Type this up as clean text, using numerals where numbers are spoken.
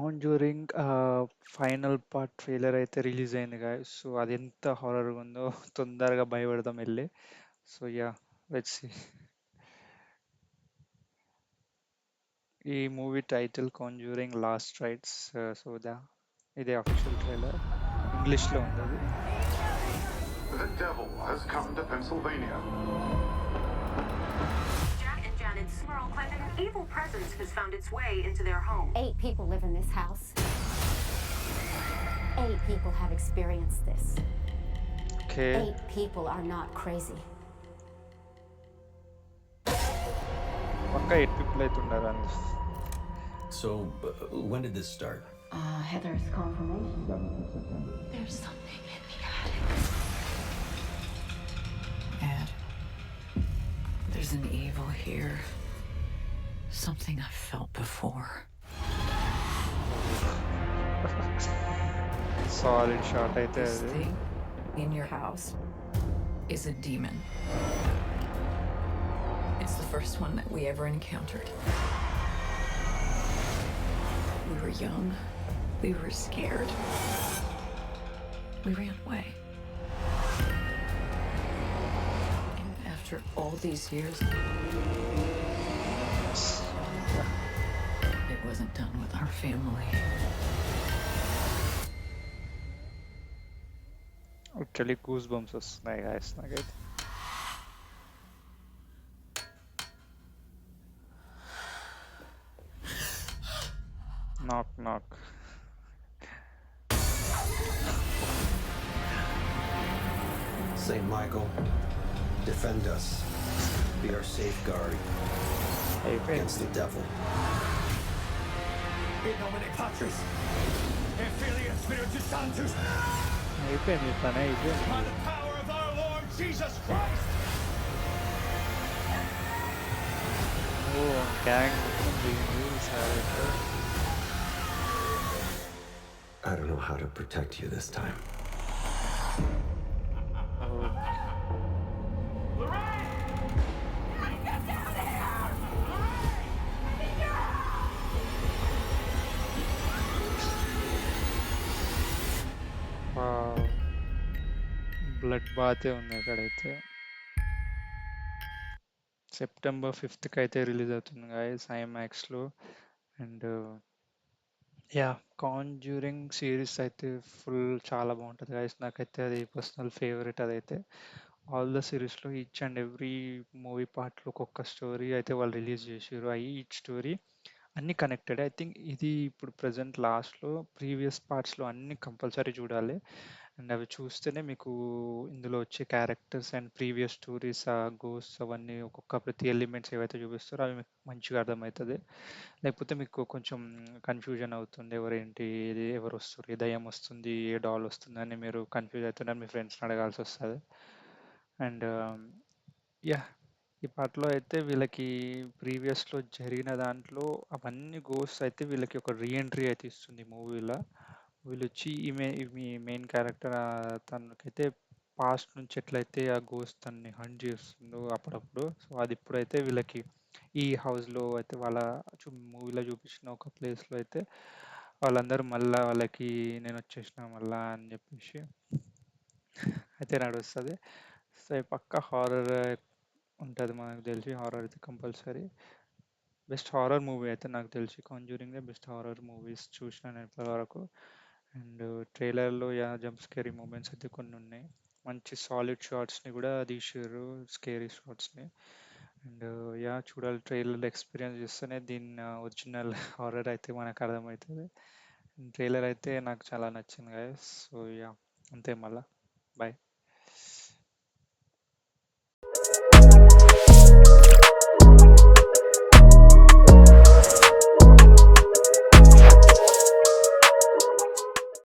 Conjuring final part trailer అయితే release అయింది guys. So అది ఎంత హారర్‌గా ఉందో తొందరగా భయపడదాం ఎళ్ళి. So yeah! Let's see. ఈ movie title 'Conjuring Last Rites'. So ఇదే అఫీషియల్ ట్రైలర్. ఇంగ్లీష్‌లో ఉందది. The devil has come to Pennsylvania. Jack and Janet Smurl claim that an evil presence has found its way into their home. 8 people live in this house. 8 people have experienced this. ఓకే. 8 people are not crazy. పక్కా 8 people అయితే ఉన్నారు అందులో. So, when did this start? Heather's confirmation. There's something in the attic. Ed, there's an evil here. Something I've felt before. Solid shot అయితే This అది. thing in your house is a demon. It's the first one that we ever encountered. We were young. We were scared. We ran away. And after all these years, it wasn't done with our family. Literally goose bumps వస్తున్నాయి guys నాకైతే. నాక్ నాక్. Saint Michael, defend us. Be our safeguard అయిపోయింది. against the devil. In nomine Patris, et Filii et Spiritus Sanctus, అయిపోయింది పని అయిపోయింది. by the power of our Lord Jesus Christ. ఓ gang ఉంది sir. I don't know how to protect you this time. Blood bath ఉంది అక్కడైతే. September 5th అయితే రిలీజ్ అవుతుంది గాయస్ ఐమాక్స్లో. అండ్ యా కాంజ్యూరింగ్ సిరీస్ అయితే ఫుల్ చాలా బాగుంటుంది గాయస్. నాకైతే అది పర్సనల్ ఫేవరెట్ అదైతే. ఆల్ ద సిరీస్లో ఈచ్ అండ్ ఎవ్రీ మూవీ పార్ట్లో ఒక్కొక్క స్టోరీ అయితే వాళ్ళు రిలీజ్ చేసారు. ఈచ్ స్టోరీ అన్నీ కనెక్టెడ్. ఐ థింక్ ఇది ఇప్పుడు ప్రజెంట్ లాస్ట్లో ప్రీవియస్ పార్ట్స్లో అన్నీ కంపల్సరీ చూడాలి. అండ్ అవి చూస్తేనే మీకు ఇందులో వచ్చే క్యారెక్టర్స్ అండ్ ప్రీవియస్ స్టోరీస్, ఆ గోస్ట్ అవన్నీ ఒక్కొక్క ప్రతి ఎలిమెంట్స్ ఏవైతే చూపిస్తారో అవి మీకు మంచిగా అర్థమవుతుంది. లేకపోతే మీకు కొంచెం కన్ఫ్యూజన్ అవుతుంది. ఎవరేంటి, ఇది ఎవరు వస్తారు, ఏ దయ్యం వస్తుంది, ఏ డాల్ వస్తుంది అని మీరు కన్ఫ్యూజ్ అవుతున్నారు. మీ ఫ్రెండ్స్ని అడగాల్సి వస్తుంది. అండ్ యా ఈ పాటలో అయితే వీళ్ళకి ప్రీవియస్లో జరిగిన దాంట్లో అవన్నీ గోస్ట్ అయితే వీళ్ళకి ఒక రీఎంట్రీ అయితే ఇస్తుంది మూవీలో. వీళ్ళు వచ్చి ఈ మెయిన్ క్యారెక్టర్ తనకైతే పాస్ట్ నుంచి ఎట్లయితే ఆ గోస్ట్ తనని హంట్ చేస్తుందో అప్పుడప్పుడు. సో అది ఇప్పుడైతే వీళ్ళకి ఈ హౌస్లో అయితే వాళ్ళ మూవీలో చూపించిన ఒక ప్లేస్లో అయితే వాళ్ళందరూ మళ్ళా వాళ్ళకి నేను వచ్చేసిన మళ్ళా అని చెప్పేసి అయితే నడుస్తుంది. సో ఈ పక్క హారర్ ఉంటుంది మనకు తెలిసి. హారర్ అయితే కంపల్సరీ. బెస్ట్ హారర్ మూవీ అయితే నాకు తెలిసి కాంజూరింగ్ బెస్ట్ హారర్ మూవీస్ చూసిన నేను ఇప్పటివరకు. అండ్ ట్రైలర్లో జంప్ స్కేరీ మూమెంట్స్ అయితే కొన్ని ఉన్నాయి. మంచి సాలిడ్ షార్ట్స్ని కూడా తీసారు, స్కేరీ షార్ట్స్ని. అండ్ చూడాలి, ట్రైలర్ ఎక్స్పీరియన్స్ చేస్తేనే దీని ఒరిజినల్ హారర్ అయితే మనకు అర్థమవుతుంది. ట్రైలర్ అయితే నాకు చాలా నచ్చింది గైస్. సో అంతే మళ్ళా. బాయ్.